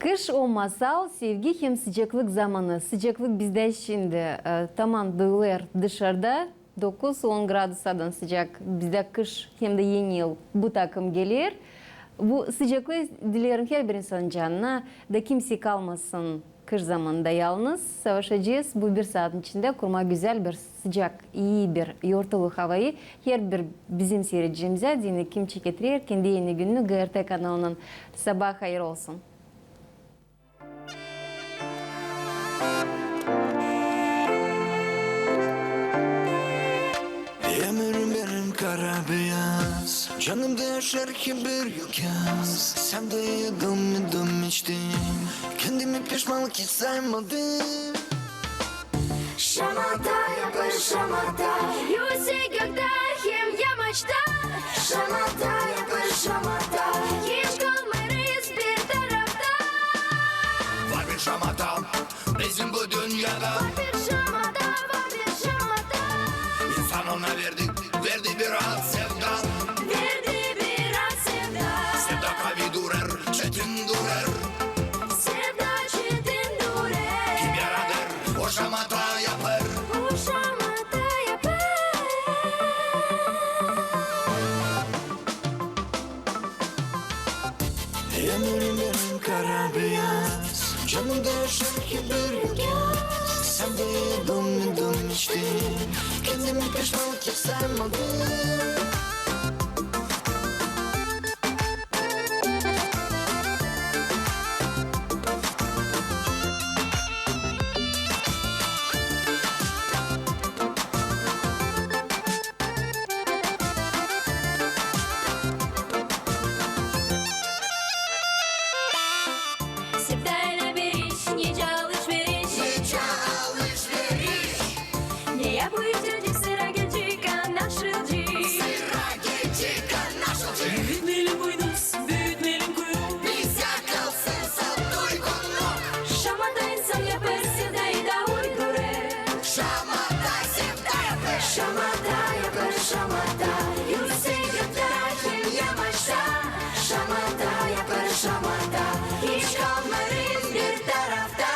Kış o masal, sevgi hem sıcaklık zamanı. Sıcaklık bizde şimdi tamam dağılır dışarıda 9-10 gradusadan sıcak. Bizde kış hem de yeni yıl bu takım gelir. Bu sıcaklığı dilerim her bir insanın canına da kimse kalmasın kış zamanında yalnız. Savaşacağız bu bir saatin içinde kurma güzel bir sıcak, iyi bir yortalı havayı her bir bizim seyredeceğimize dini kim çeketirir kendi yeni gününü GRT kanalının sabah hayır olsun. Ömrüm benim kara beyaz, canımda yaşar ki bir yıl yaz. Sen de yudum içtin, kendimi pişmanlık hiç saymadım. Şamata yapar şamata, yükseklikte hem yamaçta. Şamata yapar şamata, hiç kalmayız bir tarafta. Var bir şamata bizim bu dünyada, Var bir şamata, var bir şamata. İnsan ona verdi biraz sevda. Verdi biraz sevda. Sevda kavi durar, çetin durar. Sevda çetin durer. Kim yaradır o şamata yapar. O şamata yapar. Ömrüm benim kara beyaz, canımda yaşar ki bir yıl yaz. Sen de yudum içtin, kendimi pişmanlık hiç saymadım. Sevdayla bir iş, nice alışveriş. Ne yapacak sıra gelecek anlaşılacak. Büyütmeyelim boynuz, büyütmeyelim kuyruğu. Şamata insan yapar, sevdayı da uydurur. Şamata yapar şamata, yükseklikte hem yamaçta. Şamata yapar şamata, hiç kalmayız bir tarafta.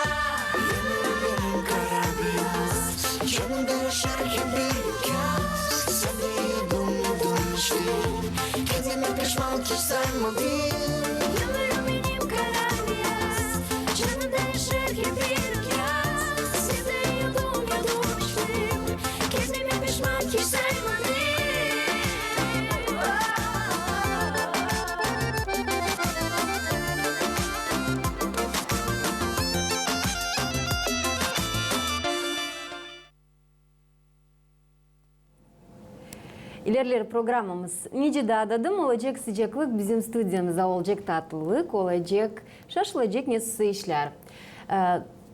Benim kara beyaz, canımda yaşar ki bir yıl yaz. Sen de yudum içtin, kendimi pişmanlık hiç saymadım. Yıllarım benim kara beyaz, canımda yaşar ki bir yaz. Size yudum içtim, kendimi pişman hiç saymadım. İlerleri programımız nice dağdadım olacak sıcaklık bizim stüdyomuzda olacak tatlılık olacak şaşılacak nesi işler.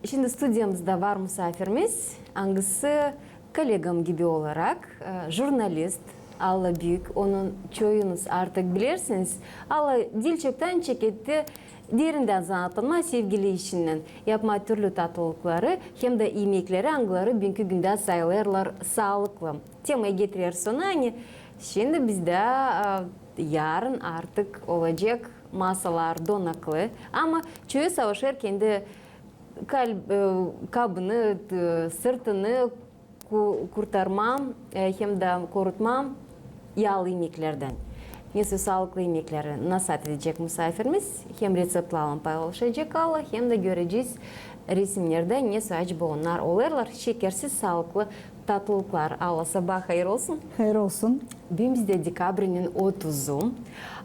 Şimdi stüdyomuzda var misafirimiz hangisi kolegam gibi olarak jurnalist Alla Büyük onun çoğunuz artık bilirsiniz Alla Dilçok'tan çeketti derinden zanatılma sevgili işinden yapma türlü tatlılıkları hem de yemekleri angları bugünkü günde sayılırlar sağlıklı. Temaya getirir sonra hani şimdi bizde yarın artık olacak masalar donaklı ama çoğu savaşır kendi kabını, sırtını kurtarmam hem de korutmam yağlı yemeklerden. Neyse sağlıklı yemekleri nasat edecek misafirimiz hem receptlarla paylaşacak Allah hem de göreceğiz resimlerde neyse acaba onlar olurlar. Şekersiz sağlıklı tatlılıklar. Allah sabah hayır olsun. Hayır olsun. Bizde dekabrinin 30'u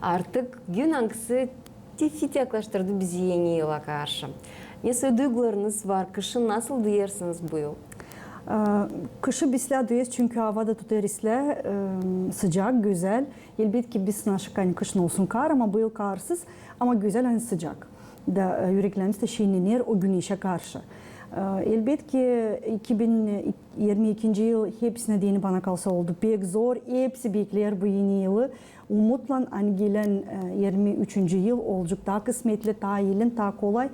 artık gün hangisi tefit yaklaştırdı bizi yeni yıla karşı. Neyse duygularınız var. Kışın nasıl diyersiniz bu yıl? Kışı bizler duyuyoruz çünkü havada tutarısla sıcak, güzel. Elbette ki biz naşık hani kışın olsun kar ama bu yıl karsız ama güzel hani sıcak. Da yüreklerimiz de şenlenir o güneşe karşı. Elbette ki 2022 yıl hepsine diyeni bana kalsa oldu. Pek zor, hepsi bekler bu yeni yılı. Umutla hani gelen 23. yıl olacak. Daha kısmetli, daha yılın, daha kolay.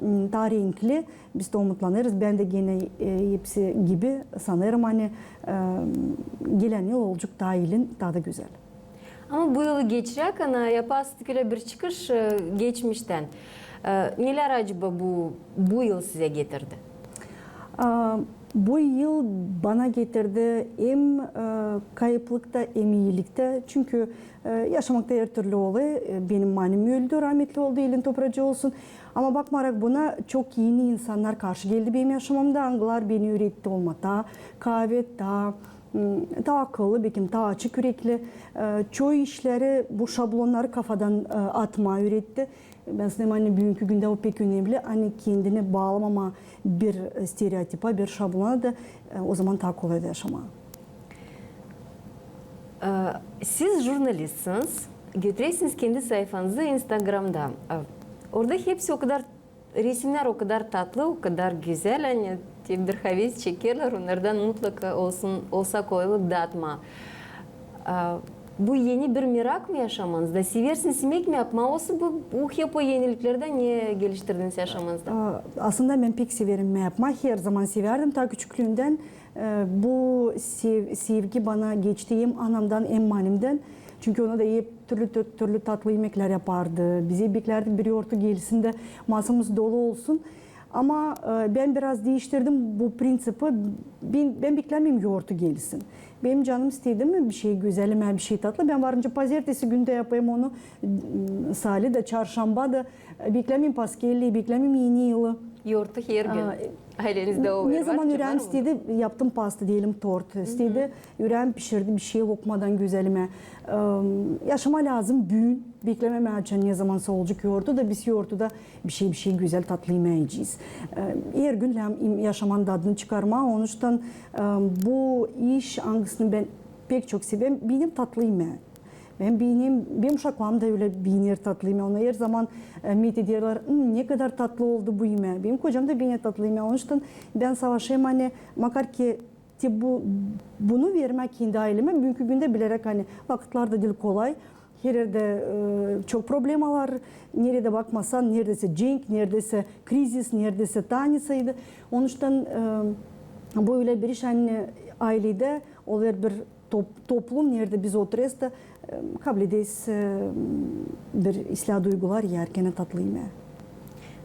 Daha renkli. Biz de umutlanırız. Ben de gene hepsi gibi sanırım hani gelen yıl olacak daha yılın daha da güzel. Ama bu yılı geçirek ana yapastık öyle bir çıkış geçmişten. Neler acaba bu yıl size getirdi? Bu yıl bana getirdi hem kayıplıkta hem iyilikte. Çünkü yaşamakta her türlü oluyor. Benim annem öldü, rahmetli oldu, elin toprağı olsun. Ama bakmarak buna çok yeni insanlar karşı geldi benim yaşamamda. Anglar beni üretti olmata, kahve daha akıllı, bekim daha açık yürekli. Çoğu işleri, bu şablonları kafadan atma üretti. Ben size hani bugünkü günde o pek önemli. Hani kendini bağlamama bir stereotipa, bir şablona da o zaman daha kolay da yaşama. Siz jurnalistsiniz. Götürüyorsunuz kendi sayfanızı Instagram'da. Orada hepsi o kadar resimler o kadar tatlı, o kadar güzel. Hani bir havis çekerler. Onlardan mutlaka olsa koyulup dağıtma. Bu yeni bir merak mı yaşamanızda? Seversiniz yemek mi yapma? Olsa bu hep o yeniliklerden niye geliştirdiniz yaşamanızda? Aslında ben pek severim yapma. Her zaman severdim. Ta küçüklüğümden bu sevgi bana geçti. Hem anamdan hem annemden. Çünkü ona da hep türlü tatlı yemekler yapardı. Bize beklerdi bir yoğurtu gelsin de masamız dolu olsun. Ama ben biraz değiştirdim bu prensipi. Ben beklemeyeyim yoğurtu gelsin. Benim canım istedi mi bir şey güzel, bir şey tatlı. Ben varınca pazartesi günde yapayım onu. Salı da, çarşamba da beklemeyeyim paskelli, beklemeyeyim yeni yılı. Yoğurtu her gün. Ailenizde o Ne var. zaman yüreğim istedi, yaptım pasta diyelim, tort istedi. Yüreğim pişirdi bir şey lokmadan güzelime. Yaşama lazım, büyün. Beklememe için ne zamansa olacak yoğurdu da biz yoğurdu da bir şey güzel tatlı yemeyeceğiz. Her gün yaşamanın tadını çıkarma. Onun için bu iş hangisini ben pek çok seviyorum. Benim tatlı yeme. Benim uşaklarım da öyle beğenir tatlı yemeği. Ona her zaman met ediyorlar, ne kadar tatlı oldu bu yemeği. Benim kocam da beğenir tatlı yemeği. Onun için ben savaşayım hani makar ki bunu vermek kendi aileme. Bugünkü günde bilerek hani vakitler de değil kolay. Her yerde çok problem var. Nerede bakmasan neredeyse cenk, neredeyse kriz, neredeyse tanesiydi. Onun için böyle bir iş hani ailede olur bir toplum nerede biz oturuyoruz da kabul edeyiz bir islah duygular yerken tatlı yemeği.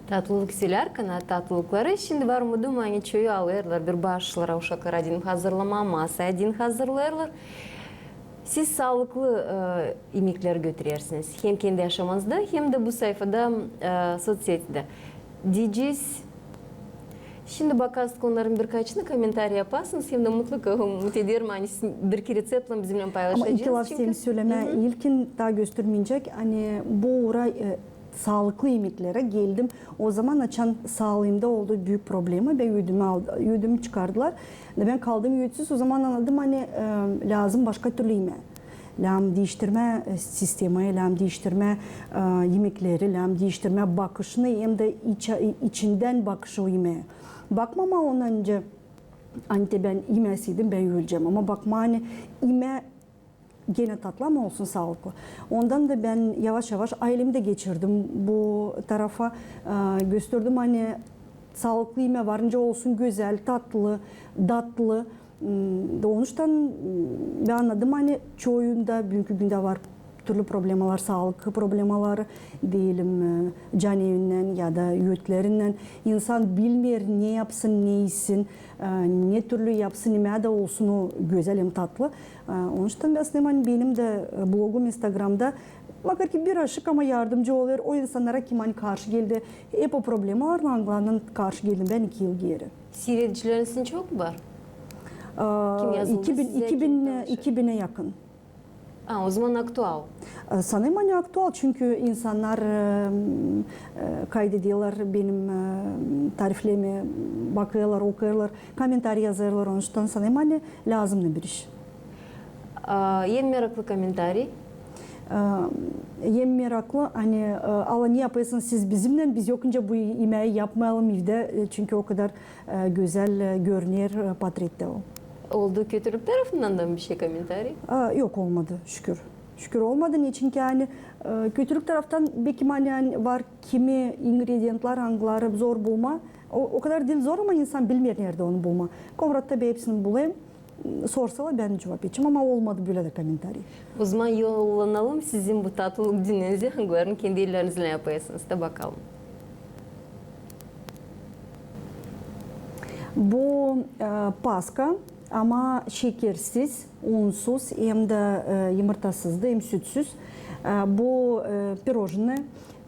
Tatlılık silerken tatlılıkları şimdi var mı hani çoğu alırlar bir başlara uşaklar adin hazırlama, masa adin hazırlarlar. Siz sağlıklı yemekler götürüyorsunuz. Hem kendi yaşamanızda hem de bu sayfada sosyetede. Diyeceğiz. Şimdi bakarsın onların birkaçını komentar yaparsınız. Hem de mutlaka umut ederim. Hani bir iki receptle bizimle paylaşacağız. Ama iki laf seni söyleme. İlkin daha göstermeyecek. Hani bu sağlıklı yemeklere geldim. O zaman açan sağlığımda olduğu büyük problemi ve yüdümü çıkardılar. Ben kaldım yüdsüz. O zaman anladım hani lazım başka türlü yeme. Lazım değiştirme sistemi, lazım değiştirme yemekleri, lazım değiştirme bakışını hem de içinden bakışı o yemeğe. Bakmama ondan önce hani ben yemeseydim ben öleceğim ama bakma hani yeme gene tatlı ama olsun sağlıklı. Ondan da ben yavaş yavaş ailemi de geçirdim bu tarafa. Gösterdim hani sağlıklı yeme varınca olsun güzel, tatlı. Doğuştan ben anladım hani çoğunda bugünkü günde var türlü problemler, sağlık problemleri diyelim can evinden ya da yüklerinden. İnsan bilmiyor ne yapsın, ne yesin, ne türlü yapsın, ne de olsun o güzel hem tatlı. Onun için ben benim de blogum Instagram'da bakar ki bir aşık ama yardımcı oluyor. O insanlara kim hani karşı geldi. Hep o problemlerle Anglan'dan karşı geldim ben 2 yıl geri. Seyredicilerinizin çok mu var? Kim yazıldı size? 2000'e yakın. O zaman aktual. Sanırım hani aktual çünkü insanlar kaydediyorlar benim tariflerimi, bakıyorlar, okuyorlar, komentar yazıyorlar. Onun için sanırım hani lazımlı bir iş. En meraklı komentarı? En meraklı hani Allah ne yapıyorsunuz siz bizimle biz yokunca bu yemeği yapmayalım evde çünkü o kadar güzel görünüyor portrette o. Oldu kötülük tarafından da mı bir şey komentarı? Yok olmadı şükür. Şükür olmadı. Niçin ki yani kötülük taraftan belki yani var kimi ingredientler hangileri zor bulma. O kadar değil zor ama insan bilmiyor nerede onu bulma. Komrat tabii hepsini bulayım. sorsalar ben cevap edeceğim ama olmadı böyle de komentarı. O zaman yollanalım sizin bu tatlılık dinlerinizi hangilerini kendi ellerinizle yapıyorsunuz da bakalım. Bu paska ama şekersiz, unsuz hem de yumurtasız da hem sütsüz. Bu pirojne,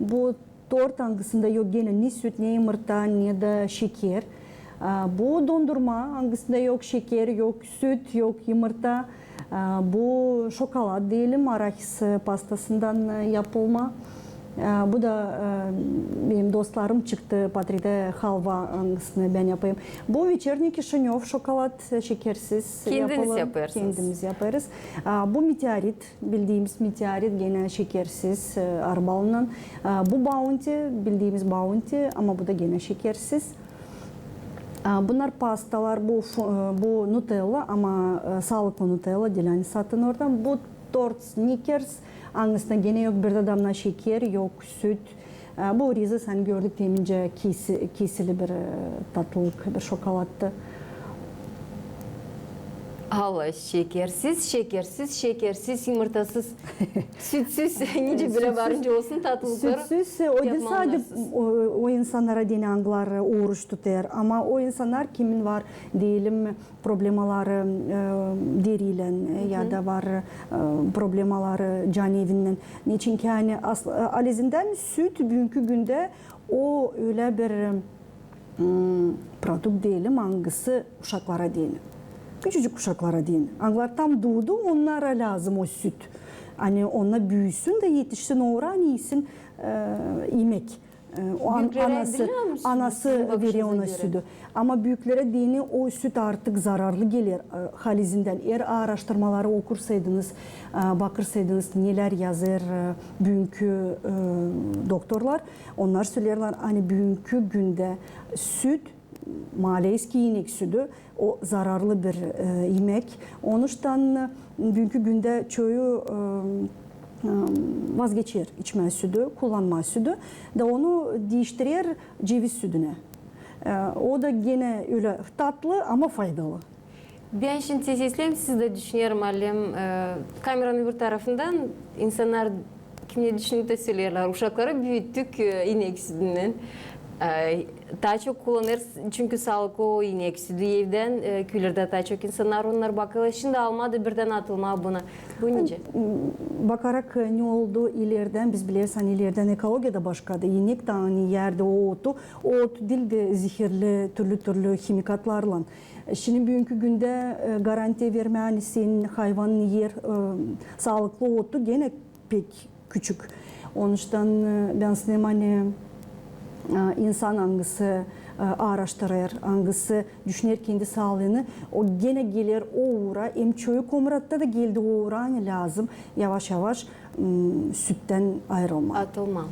bu tort hangisinde yok gene ne süt, ne yumurta, ne de şeker. Bu dondurma hangisinde yok şeker, yok süt, yok yumurta. Bu şokolat diyelim, arahis pastasından yapılma. Bu da benim dostlarım çıktı Patri'de halva hangisini ben yapayım. Bu вечерний Kişinyov şokolat şekersiz Kendiniz yaparsınız. Kendimiz yaparız. Bu meteorit, bildiğimiz meteorit gene şekersiz arbalının. Bu bounty, bildiğimiz bounty ama bu da gene şekersiz. Bunlar pastalar, bu Nutella ama sağlıklı Nutella değil, yani satın oradan. Bu tort Snickers, hangisinde gene yok bir de damla şeker, yok süt. Bu Rize sen gördük demince kesili bir tatlılık, bir şokolattı. Allah şekersiz, yumurtasız, sütsüz, nice bile varınca olsun tatlılıkları Sütsüz, o da sadece o insanlara denanglar oruç tutar ama o insanlar kimin var diyelim problemaları deriyle ya da var problemaları can evinden. Niçin ki hani alizinden süt bugünkü günde o öyle bir produkt diyelim hangisi uşaklara değil. Küçücük kuşaklara değil. Anlar tam doğdu, onlara lazım o süt. Hani onlar büyüsün de yetişsin, oran iyisin yemek. Anası veriyor ona sütü. Ama büyüklere dini o süt artık zararlı gelir halizinden. Eğer araştırmaları okursaydınız, bakırsaydınız neler yazar bugünkü doktorlar. Onlar söylerler hani bugünkü günde süt Malezki inek sütü o zararlı bir yemek. Onuştan bugünkü günde çoğu vazgeçer içme sütü, kullanma sütü de onu değiştirir ceviz sütüne. O da gene öyle tatlı ama faydalı. Ben şimdi seslerim siz de düşünüyorum Alem. Kameranın bir tarafından insanlar kimle düşünüp de söylerler. Uşakları büyüttük inek sütünden. Daha çok kullanırız çünkü sağlıklı o inek sütü evden külürde daha çok insanlar onlar bakıyorlar. Şimdi almadı birden atılma buna. Bu nice? Bakarak ne oldu ileriden biz biliriz hani ileriden ekoloji da başkadı. İnek de hani yerde o otu değil de zehirli türlü kimikatlarla. Şimdi bugünkü günde garanti verme hani senin hayvanın yer sağlıklı otu gene pek küçük. Onun için ben size hani insan hangisi araştırır, hangisi düşünür kendi sağlığını, o gene gelir o uğra, hem çoğu komuratta da geldi o uğra lazım, yavaş yavaş sütten ayrılma. Atılma.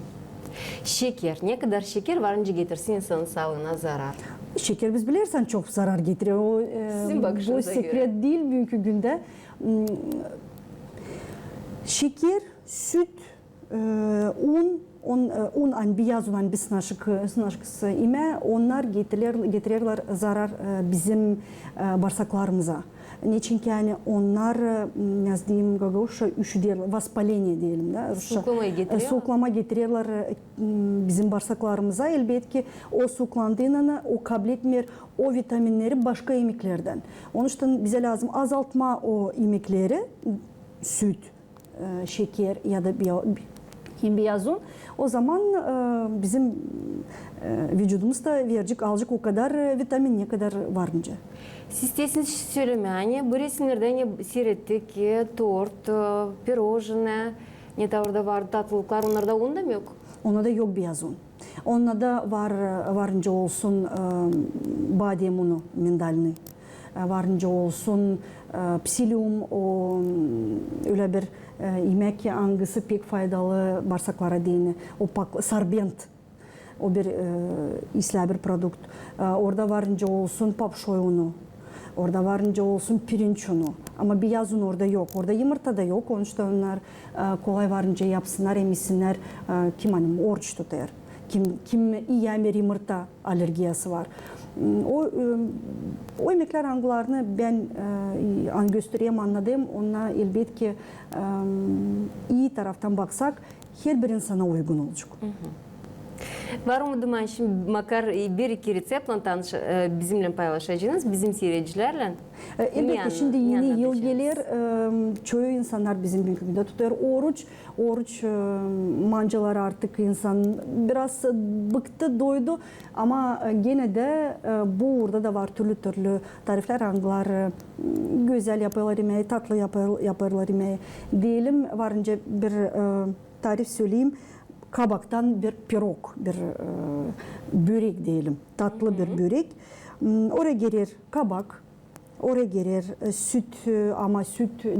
Şeker, ne kadar şeker varınca getirsin insanın sağlığına zarar. Şeker biz bilirsen çok zarar getiriyor. O, Sizin bakışınıza bu sekret göre. değil bugünkü günde. Şeker, süt, un beyaz un biz naşıkısı ime onlar getirirler zarar bizim bağırsaklarımıza. Niçin ki yani onlar ne diyeyim gagavuşa üşüdürler, vaspalение diyelim de. Soğuklama getirirler bizim bağırsaklarımıza. Elbette ki o soğuklandığında o kabul etmiyor o vitaminleri başka yemeklerden. Onun için bize lazım azaltma o yemekleri, süt, şeker ya da beyaz un. O zaman bizim vücudumuzda verecek alacak o kadar vitamin ne kadar varınca. Siz teziniz söylemeye, bu resimlerden seyrettik ki tort, pirojne, ne de orada var tatlılıklar, onlarda un da mı yok? Onda da yok beyaz un. Onda da varınca olsun badem unu mindaline. Varınca olsun psilium o öyle bir yemek hangisi pek faydalı bağırsaklara değil. O sorbent o bir isla bir produkt. Orada varınca olsun papşoy unu. Orada varınca olsun pirinç unu. Ama beyaz un orada yok. Orada yumurta da yok. Onun için onlar kolay varınca yapsınlar, emişsinler. Kim hanım oruç tutar. kim yiyemir yumurta alergiyası var. O yemekler hangilerini ben göstereyim anladım. Ona elbette iyi taraftan baksak her bir insana uygun olacak. Var mı duman şimdi makar bir iki reseptle bizimle paylaşacağınız bizim seyircilerle? Elbette şimdi yeni yıl gelir, çoğu insanlar bizim mümkünde tutar oruç mancalar artık insan biraz bıktı, doydu ama gene de bu orada da var türlü tarifler hangiler güzel yaparlar yemeği, tatlı yaparlar yemeği diyelim varınca bir tarif söyleyeyim. Kabaktan bir pirog, bir börek diyelim, tatlı bir börek. Oraya gelir kabak, oraya gelir süt ama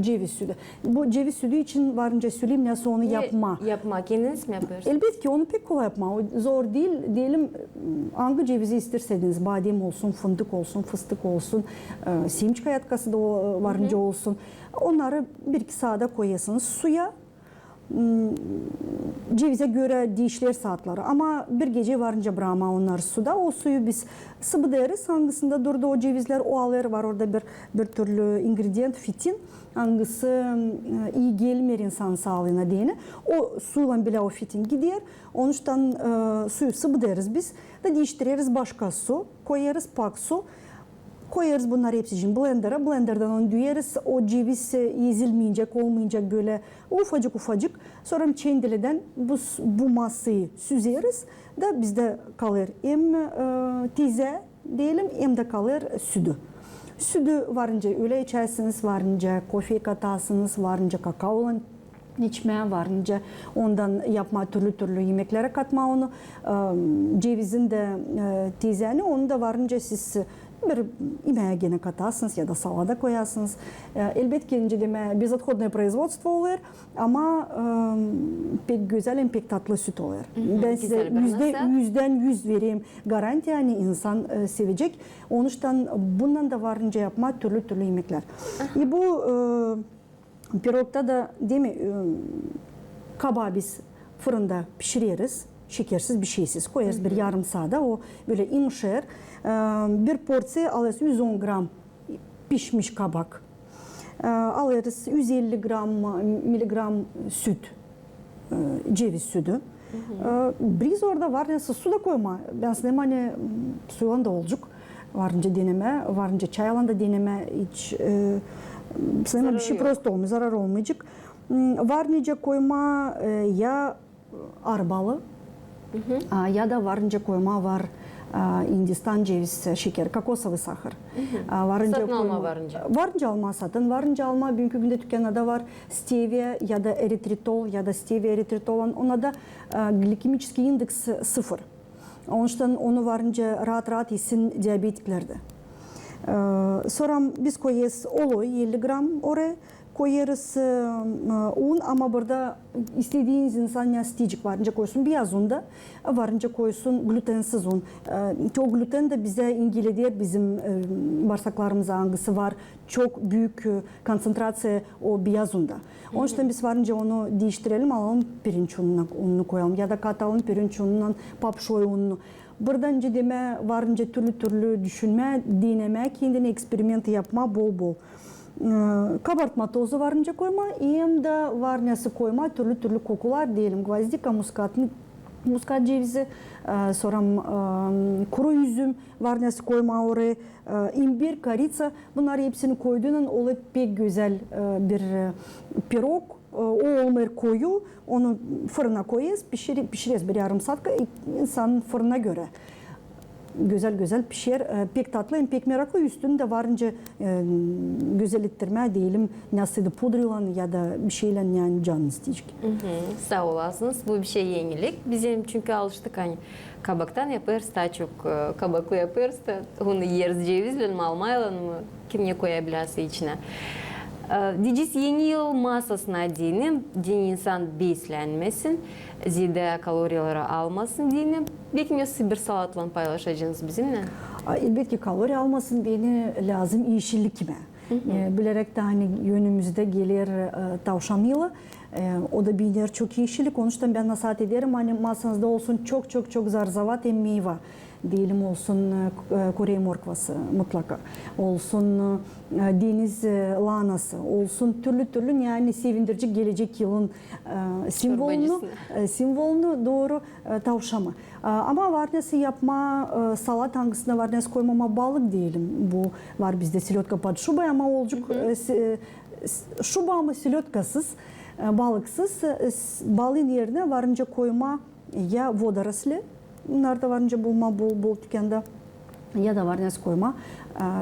ceviz sütü. Bu ceviz sütü için varınca söyleyeyim nasıl onu yapma. Yapma, kendiniz mi yapıyorsunuz? Elbette ki onu pek kolay yapma. O zor değil. Diyelim hangi cevizi isterseniz, badem olsun, fındık olsun, fıstık olsun, simçka yatkası da varınca olsun. Onları bir iki saate koyasınız suya. Cevize göre değişler saatleri ama bir gece varınca bırakma onlar suda. O suyu biz sıvıdayarız. Hangisinde durdu o cevizler, o alır var orada bir türlü ingredient fitin. Hangisi iyi gelmiyor insan sağlığına diyene. O suyla bile o fitin gider. Onuştan suyu sıvıdayarız biz. Da değiştiririz başka su. Koyarız pak su. Koyarız bunları hepsini blender'a. Blender'dan onu düyeriz. O ceviz ezilmeyecek, olmayacak böyle ufacık. Sonra çendeleden bu masayı süzeriz. Da bizde kalır hem tize diyelim hem de kalır sütü. Sütü varınca öyle içersiniz, varınca kofe katarsınız, varınca kakaola içmeye varınca ondan yapma türlü yemeklere katma onu. Cevizin de tizeni onu da varınca siz bir yemeğe gene katarsınız ya da salata koyarsınız. Elbette ki безотходное производство olur ama pek güzel hem pek tatlı süt olur. Ben size %100 vereyim garanti yani insan sevecek. Onuştan bundan da varınca yapma türlü yemekler. Bu pirogda da değil mi kabağı biz fırında pişiririz. Şekersiz bir şeysiz koyarız bir yarım saate o böyle yumuşar. Bir porsiya alırız 110 gram pişmiş kabak. Alırız 150 miligram süt, ceviz sütü. Biz orada var nasıl su da koyma. Ben size hani suyla da olacak. Varınca deneme, varınca çayla da deneme hiç bir şey prosto olmuyor, zarar olmayacak. Varınca koyma ya arbalı ya da varınca koyma var Hindistan ceviz şeker, kokosovый сахар. Satın alma varınca. Varınca alma satın. Varınca alma bugünkü günde dükkanda var stevia ya da eritritol ya da stevia eritritol. Ona da glikemik indeks 0. Onun onu varınca rahat yesin diyabetiklerde. Sonra biz koyarız oloy 50 gram oraya. Koyarız un ama burada istediğiniz insan ne isteyecek varınca koysun beyaz un da varınca koysun glutensiz un. O gluten de bize engellediği bizim bağırsaklarımıza hangisi var çok büyük konsantrasyon o beyaz unda. Onun için biz varınca onu değiştirelim alalım pirinç ununu koyalım ya da katalım pirinç unundan papşoy ununu. Buradan deme varınca türlü düşünme, deneme, kendine eksperiment yapma bol. Kabartma tozu varınca koyma, hem de varnası koyma, türlü kokular diyelim. Gvazdika, muskat cevizi, sonra kuru üzüm varnası koyma oraya, imbir, karica. Bunları hepsini koyduğundan olur pek güzel bir pirog. O olmayı koyu, onu fırına koyarız, pişiririz bir yarım saat, insan fırına göre. Güzel pişer, pek tatlı hem pek meraklı üstünde varınca güzel ettirme diyelim nasıl pudrıyla ya da bir şeyle yani canınız isteyecek. Sağ olasınız. Bu bir şey yenilik. Bizim çünkü alıştık hani kabaktan yaparız daha çok kabaklı yaparız da onu yeriz cevizle mi almayla mı kim ne koyabilirse içine. Diyeceğiz yeni yıl masasına diyelim, insan beslenmesin, ziyade kaloriyaları almasın diyelim. Belki nasıl bir salatla paylaşacaksınız bizimle? Elbette ki kalori almasın beni lazım yeşillik kime. Bilerek de hani yönümüzde gelir tavşan yağı. O da bir çok iyi işçilik. Onun için ben nasihat ederim. Hani masanızda olsun çok zarzavat meyve. Diyelim olsun Kore morkvası mutlaka. Olsun deniz lahanası. Olsun türlü yani sevindirici gelecek yılın simvolunu doğru tavşama. Ama varnesi yapma, salat hangisine varnesi koymama balık diyelim. Bu var bizde selyotka под шубой ama olacak şuba ama selyotkasız, balıksız. Balın yerine varınca koyma ya водоросли, bunlar da varınca bulma bol tükende, ya da varnesi koyma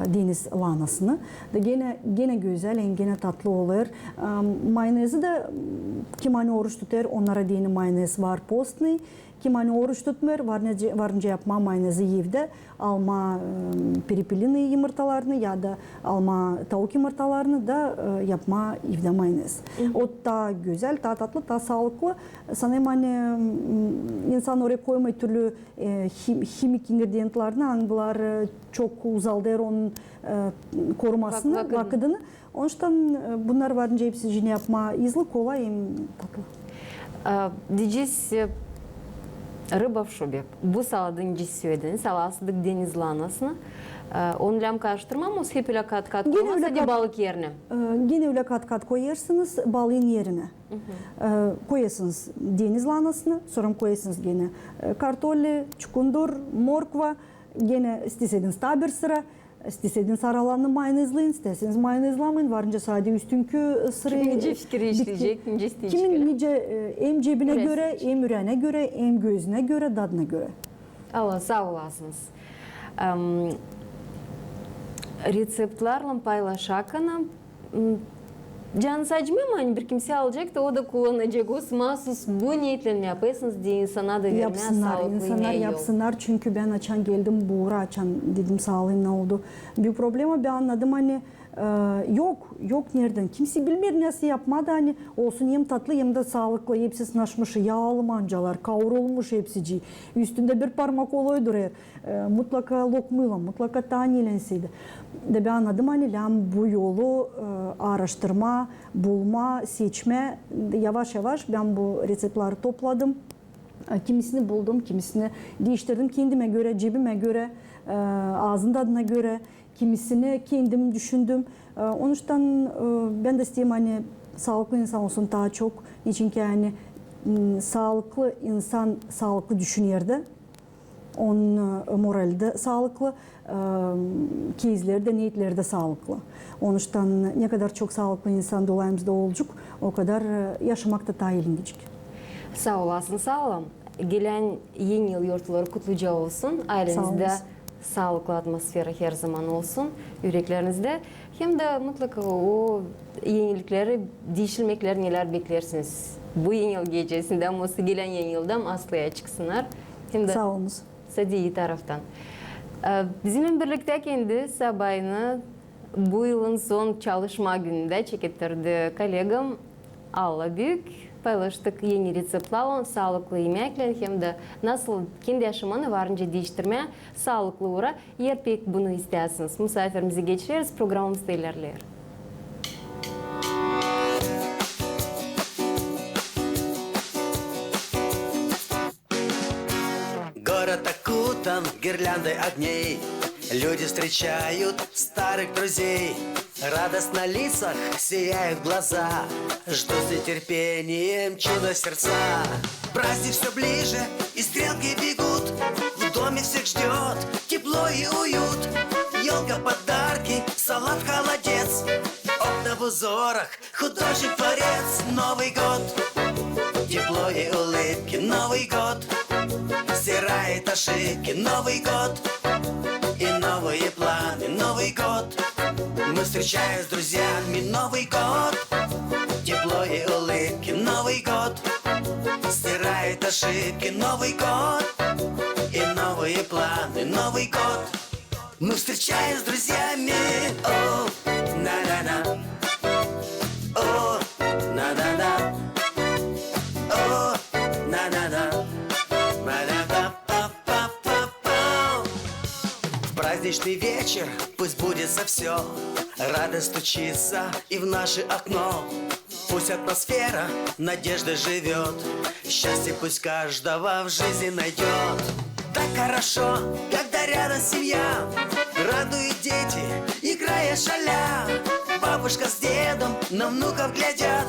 deniz lahanasını. Da gene güzel, gene tatlı olur. Mayonezi de kim hani oruç tutar, onlara dini mayonez var postный. Kim hani oruç tutmuyor, varınca yapma mayonezi evde, alma peripelini yumurtalarını ya da alma tavuk yumurtalarını da yapma evde mayonez. O da güzel, daha tatlı, daha sağlıklı. Sanırım hani insan oraya koymayı türlü himik ingredientlarını, bunlar çok uzaldır onun korumasını, vakıdını. Onun için bunlar varınca hepsi yine yapma izli, kolay, tatlı. Diyeceğiz, рыба в шубе. Bu saladın cüssüydün, salasıdık deniz lahanasını. Onu lem karıştırmamız, hep öyle kat koymaz, hadi balık yerine. Gene öyle kat koyarsınız balığın yerine. Koyarsınız deniz lahanasını, sonra koyarsınız gene kartolli, çukundur, morkva, gene isteseniz tabir sıra, isteseniz aralanı mayonezleyin, isteseniz mayonezlamayın, varınca sadece üstünkü sırayı... Kimin nice fikri işleyecek, nice isteyecek. Kimin nice hem cebine göre, hem ürene göre, hem gözüne göre, tadına göre. Allah sağ olasınız. Retseptlarla paylaşakana canınız acımıyor mu? Hani bir kimse alacak da o da kullanacak. O mahsus bu niyetle mi yapıyorsunuz diye insana da vermeye sağlıklı insanlar yapsınlar. Çünkü ben açan geldim, buğra açan dedim sağlayayım ne oldu. Bir problema ben anladım hani yok nereden. Kimse bilmiyor nasıl yapmadı hani olsun hem tatlı hem de sağlıklı. Hepsi sınaşmış yağlı mancalar, kavrulmuş hepsi. Üstünde bir parmak oluyor duruyor. Mutlaka lokmayla, mutlaka tanelenseydi. De ben anladım hani bu yolu araştırma, bulma, seçme yavaş ben bu reseptleri topladım. Kimisini buldum, kimisini değiştirdim kendime göre, cebime göre, ağzın tadına göre. Kimisini kendim düşündüm. Onun için ben de isteyeyim hani sağlıklı insan olsun daha çok. Çünkü yani sağlıklı insan sağlıklı düşünüyordu. Onun morali de sağlıklı, keyizleri de, niyetleri de sağlıklı. Onun için ne kadar çok sağlıklı insan dolayımızda olacak, o kadar yaşamakta daha eğlenceli. Sağ olasın, sağ olun. Gelen yeni yıl yortuları kutluca olsun. Ailenizde sağlıklı atmosfera her zaman olsun. Yüreklerinizde. Hem de mutlaka o yenilikleri, değişilmekler neler beklersiniz. Bu yeni yıl gecesinde ama gelen yeni yıldan aslıya çıksınlar. Hem de sağ olunuz. Sadi taraftan. Bizimle birlikte kendi sabahını bu yılın son çalışma gününde çektirdi kolegam Alla Büyük. Paylaştık yeni reseptlerle, sağlıklı yemekler hem de nasıl kendi yaşamını varınca değiştirmeye sağlıklı uğra. Eğer pek bunu isterseniz misafirimizi geçiririz, programımızda ilerler. Город окутан гирляндой огней. Люди встречают старых друзей. Радость на лицах, сияют глаза. Жду с нетерпением чудо сердца. Праздник все ближе, и стрелки бегут. В доме всех ждет тепло и уют. Елка, подарки, салат, холодец. Окна в узорах, художник-творец. Новый год, тепло и улыбки. Новый год стирает ошибки. Новый год и новые планы. Новый год мы встречаем с друзьями. Новый год, тепло и улыбки. Новый год стирает ошибки. Новый год и новые планы. Новый год мы встречаем с друзьями. О, на-на-на. О, на-на-на. О, на-на-на. В праздничный вечер пусть будет все. Радость стучится и в наше окно. Пусть атмосфера надежды живет, счастье пусть каждого в жизни найдет. Так хорошо, когда рядом семья, радуют дети, играя шаля. Бабушка с дедом на внуков глядят,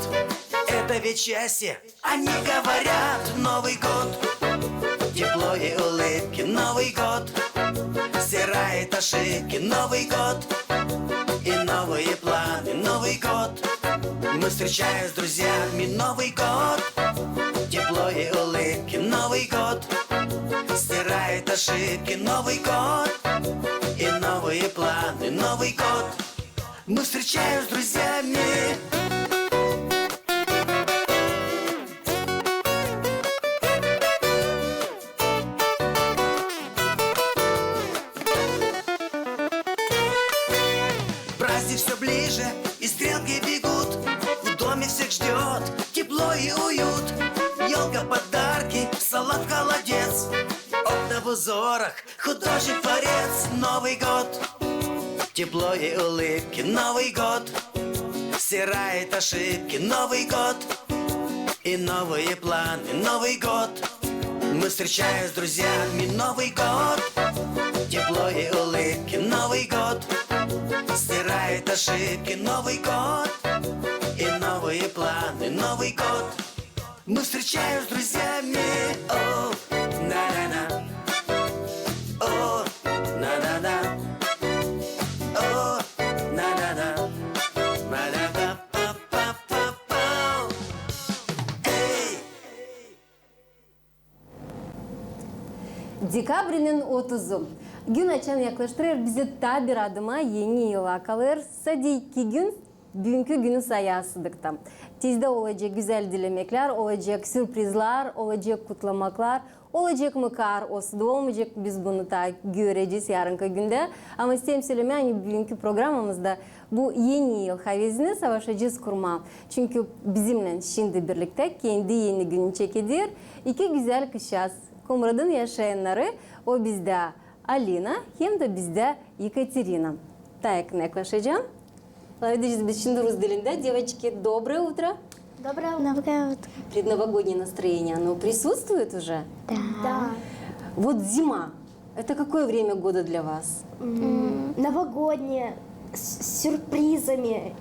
это ведь счастье, они говорят. Новый год, тепло и улыбки, Новый год стирает ошибки, Новый год и новые планы, Новый год. Мы встречаем с друзьями, Новый год, тепло и улыбки, Новый год стирает ошибки, Новый год и новые планы, Новый год. Мы встречаем с друзьями. Праздник все ближе, и стрелки бегут. В доме всех ждет тепло и уют. Елка, подарки, салат, холодец. Окна в узорах, художник, творец. Новый год, тепло и улыбки, Новый год стирает ошибки, Новый год и новые планы, Новый год. Мы встречаем с друзьями, Новый год, тепло и улыбки, Новый год стирает ошибки, Новый год и новые планы, Новый год. Мы встречаем с друзьями. О, на-на-на. О, на-на-на. О, на-на-на. На-на-па-па-па-па-па. Эй! Декабрьнин 30-ы. Gün açan yaklaştırır bizi tabi adıma yeni yıla kalır. Sadiki gün bugünkü günü sayasıdıkta. Tezde olacak güzel dilemekler, olacak sürprizler, olacak kutlamaklar, olacak mı kar, olsa da olmayacak, biz bunu da göreceğiz yarınki günde. Ama istedim söylemeye, hani bugünkü programımızda bu yeni yıl havezini savaşacağız kurma. Çünkü bizimle şimdi birlikte kendi yeni günü çekedir. İki güzel kuşağız. Komrad'ın yaşayanları, o bizde Alina, hem de bizde Екатерина. Так, yaklaşacağım. Видите, без Шиндурус Делинда. Девочки, доброе утро. Доброе утро. Предновогоднее настроение, оно присутствует уже? Да. Вот зима. Это какое время года для вас? Новогоднее, с сюрпризами.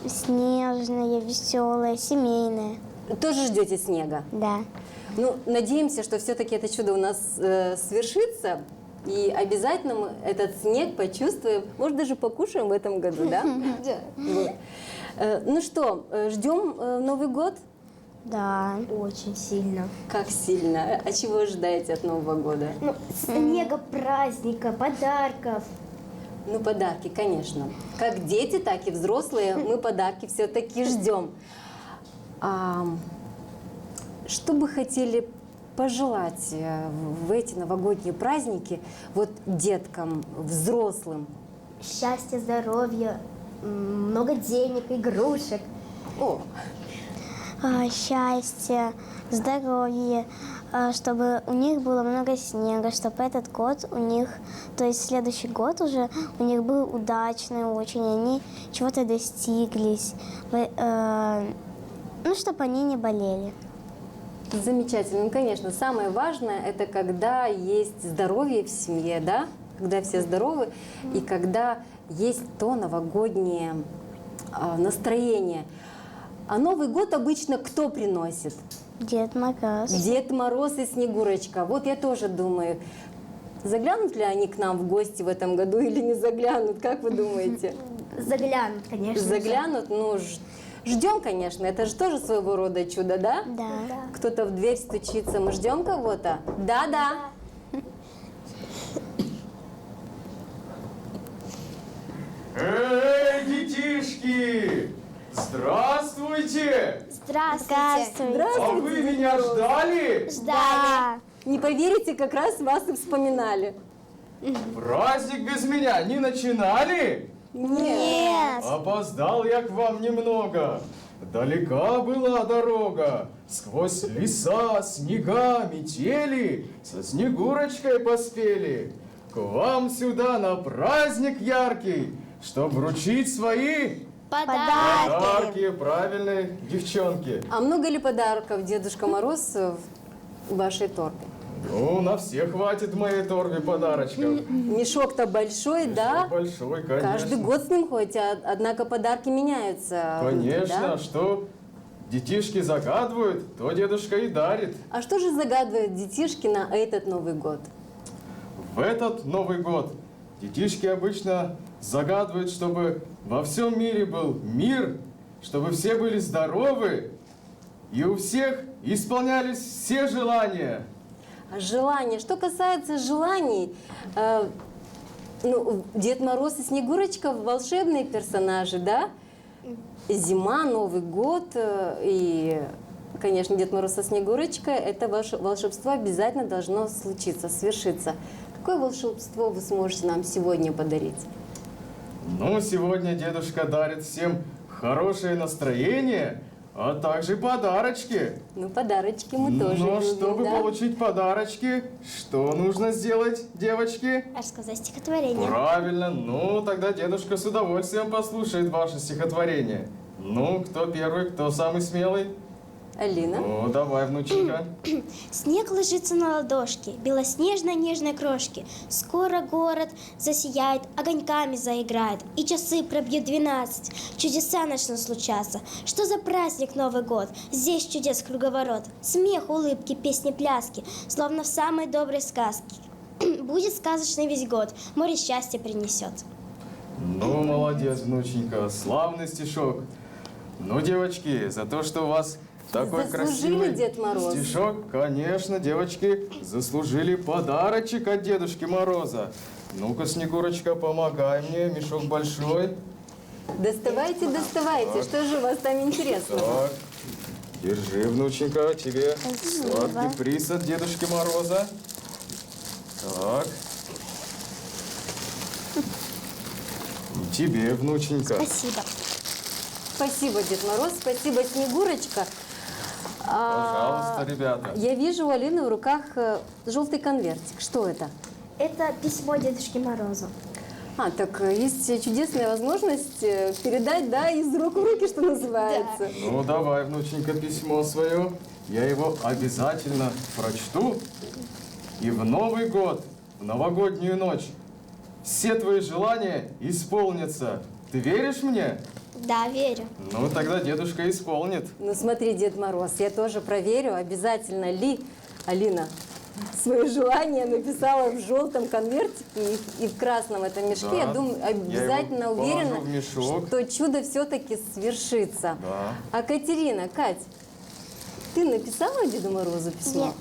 Снежная, веселая, семейная. Тоже ждете снега? Да. Ну, надеемся, что все-таки это чудо у нас свершится. И обязательно мы этот снег почувствуем, может, даже покушаем в этом году, да? Вот. Ну что, ждем Новый год? Да. Очень сильно. Как сильно? А чего ожидаете от Нового года? Ну, снега, праздника, подарков. Ну, подарки, конечно. Как дети, так и взрослые, мы подарки все-таки ждем. Что бы хотели пожелать в эти новогодние праздники вот деткам, взрослым? Счастья, здоровья, много денег, игрушек. О, Счастье, здоровье, чтобы у них было много снега, чтобы этот год у них, то есть следующий год уже у них был удачный очень, они чего-то достиглись, ну, чтобы они не болели. замечательно. Ну, конечно, самое важное – это когда есть здоровье в семье, да? Когда все здоровы и когда есть то новогоднее настроение. А Новый год обычно кто приносит? Дед Мороз. Дед Мороз и Снегурочка. Вот я тоже думаю, заглянут ли они к нам в гости в этом году или не заглянут? Как вы думаете? Заглянут, конечно. Заглянут? Ну, ждем, конечно. Это же тоже своего рода чудо, да? Да. Кто-то в дверь стучится, мы ждем кого-то? Да-да. Эй, детишки! Здравствуйте! Здравствуйте. А вы меня ждали? Да. Не поверите, как раз вас и вспоминали. Праздник без меня не начинали? Нет. Опоздал я к вам немного. Далека была дорога. Сквозь леса, снега, метели со Снегурочкой поспели. К вам сюда на праздник яркий, чтоб вручить свои Подарки, правильные, девчонки. А много ли подарков Дедушка Мороз в вашей торбе? Ну, на всех хватит в моей торбе подарочков. Мешок-то большой, да? Большой, конечно. Каждый год с ним ходите, однако подарки меняются. Конечно, да? что детишки загадывают, то дедушка и дарит. А что же загадывают детишки на этот Новый год? В этот Новый год детишки обычно загадывают, чтобы во всем мире был мир, чтобы все были здоровы, и у всех исполнялись все желания. Желания. Что касается желаний, ну, Дед Мороз и Снегурочка волшебные персонажи, да? Зима, Новый год и, конечно, Дед Мороз со Снегурочкой, это волшебство обязательно должно случиться, свершиться. Какое волшебство вы сможете нам сегодня подарить? Ну, сегодня дедушка дарит всем хорошее настроение, а также подарочки. Ну, подарочки мы тоже Но любим, чтобы да? получить подарочки, что нужно сделать, девочки? Рассказать стихотворение. Правильно, ну тогда дедушка с удовольствием послушает ваше стихотворение. Ну, кто первый, кто самый смелый? Алина? Ну, давай, внученька. Снег ложится на ладошки, белоснежной нежной крошки. Скоро город засияет, огоньками заиграет, и часы пробьют 12. Чудеса начнут случаться. Что за праздник Новый год? Здесь чудес круговорот. Смех, улыбки, песни, пляски, словно в самой доброй сказке. Будет сказочный весь год, море счастья принесет. Ну, молодец, внученька, славный стишок. Ну, девочки, за то, что у вас такой Заслужили, красивый Дед Мороз? стишок, конечно, девочки, заслужили подарочек от Дедушки Мороза. Ну-ка, Снегурочка, помогай мне, мешок большой. Доставайте, доставайте. Что же у вас там интересного? Так, держи, внученька, тебе сладкий приз от Дедушки Мороза. Так. И тебе, внученька. Спасибо. Спасибо, Дед Мороз, спасибо, Снегурочка. Пожалуйста, ребята. Я вижу у Алины в руках желтый конвертик. Что это? Это письмо Дедушке Морозу. Так есть чудесная возможность передать, да, из рук в руки, что называется. Ну, давай, внученька, письмо свое. Я его обязательно прочту. И в Новый год, в новогоднюю ночь, все твои желания исполнятся. Ты веришь мне? Да, верю. Ну, тогда дедушка исполнит. Ну смотри, Дед Мороз, я тоже проверю, обязательно ли Алина свое желание написала в желтом конвертике и в красном этом мешке. Да, Я думаю, обязательно его уверена, положу в мешок. что чудо все-таки свершится. Да. А Катерина, Кать, ты написала Деду Морозу письмо?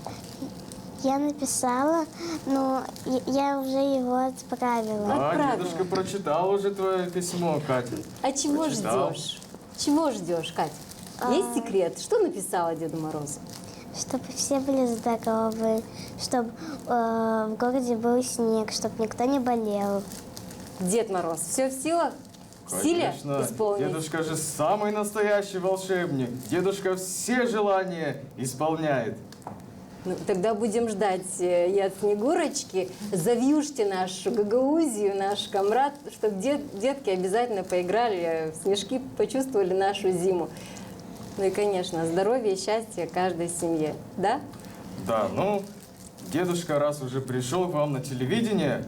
Я написала, но я уже его отправила. Отправила. Дедушка прочитал уже твое письмо, Катя. А чего Прочитал. ждешь? Чего ждешь, Кать? Есть секрет? Что написала Деду Морозу? Чтобы все были здоровы, чтобы в городе был снег, чтобы никто не болел. Дед Мороз, все в силах? В силе Конечно, исполнить? дедушка же самый настоящий волшебник. Дедушка все желания исполняет. Ну, тогда будем ждать и от Снегурочки. Завьюшьте нашу гагаузию, наш комрад, чтобы детки обязательно поиграли в снежки, почувствовали нашу зиму. Ну и, конечно, здоровье и счастье каждой семье. Да? Да, ну, дедушка, раз уже пришел к вам на телевидение,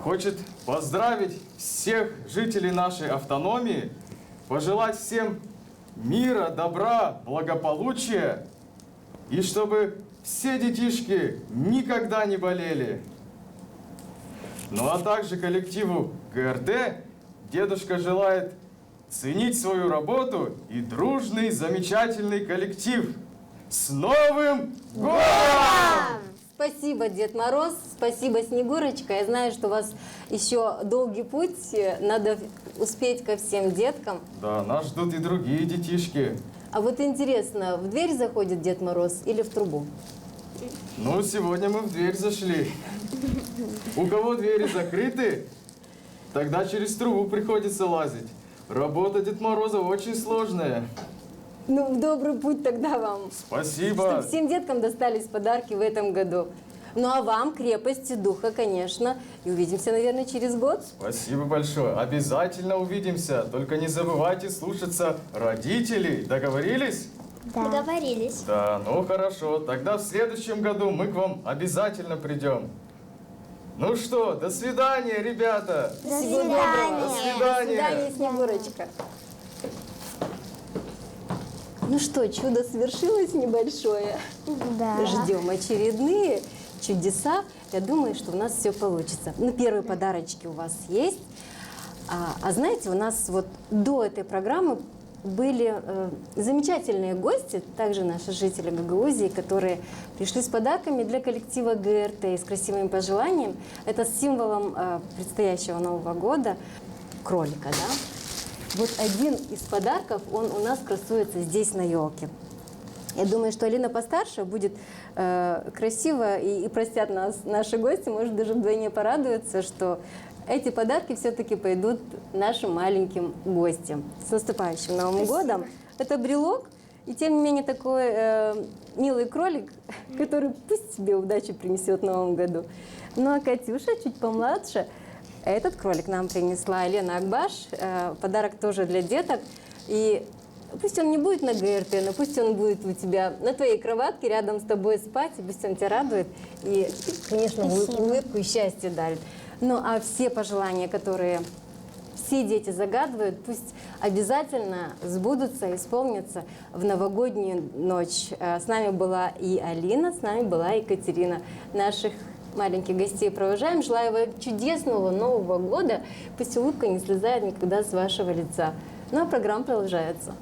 хочет поздравить всех жителей нашей автономии, пожелать всем мира, добра, благополучия, и чтобы все детишки никогда не болели. Ну а также коллективу ГРТ дедушка желает ценить свою работу и дружный, замечательный коллектив. С Новым годом! Спасибо, Дед Мороз, спасибо, Снегурочка. Я знаю, что у вас еще долгий путь, надо успеть ко всем деткам. Да, нас ждут и другие детишки. А вот интересно, в дверь заходит Дед Мороз или в трубу? Ну, сегодня мы в дверь зашли. У кого двери закрыты, тогда через трубу приходится лазить. Работа Дед Мороза очень сложная. Ну, в добрый путь тогда вам. Спасибо. Чтобы всем деткам достались подарки в этом году. Ну а вам крепости духа, конечно. И увидимся, наверное, через год. Спасибо большое. Обязательно увидимся. Только не забывайте слушаться родителей. Договорились? Договорились. Да, ну хорошо. Тогда в следующем году мы к вам обязательно придем. Ну что, до свидания, ребята. До Всего свидания. доброго. До свидания. До свидания, Снегурочка. Ну что, чудо свершилось небольшое. Да. Ждем очередные чудеса. Я думаю, что у нас все получится. Ну, первые подарочки у вас есть. А знаете, у нас вот до этой программы были замечательные гости, также наши жители Гагаузии, которые пришли с подарками для коллектива ГРТ и с красивыми пожеланиями. Это с символом предстоящего Нового года кролика, да? Вот один из подарков, он у нас красуется здесь на елке. Я думаю, что Алина постарше будет красиво и простят нас наши гости, может даже вдвойне порадуются, что эти подарки все-таки пойдут нашим маленьким гостям. С наступающим Новым годом! Это брелок, и тем не менее такой милый кролик, который пусть тебе удачу принесет в Новом году. Ну а Катюша чуть помладше. Этот кролик нам принесла Елена Акбаш. Подарок тоже для деток. И пусть он не будет на ГРТ, но пусть он будет у тебя на твоей кроватке, рядом с тобой спать, и пусть он тебя радует. И, конечно, улыбку и счастье дарит. Ну, а все пожелания, которые все дети загадывают, пусть обязательно сбудутся, исполнятся в новогоднюю ночь. С нами была и Алина, с нами была Екатерина. Наших маленьких гостей провожаем. Желаю вам чудесного Нового года. Пусть улыбка не слезает никогда с вашего лица. Ну, а программа продолжается.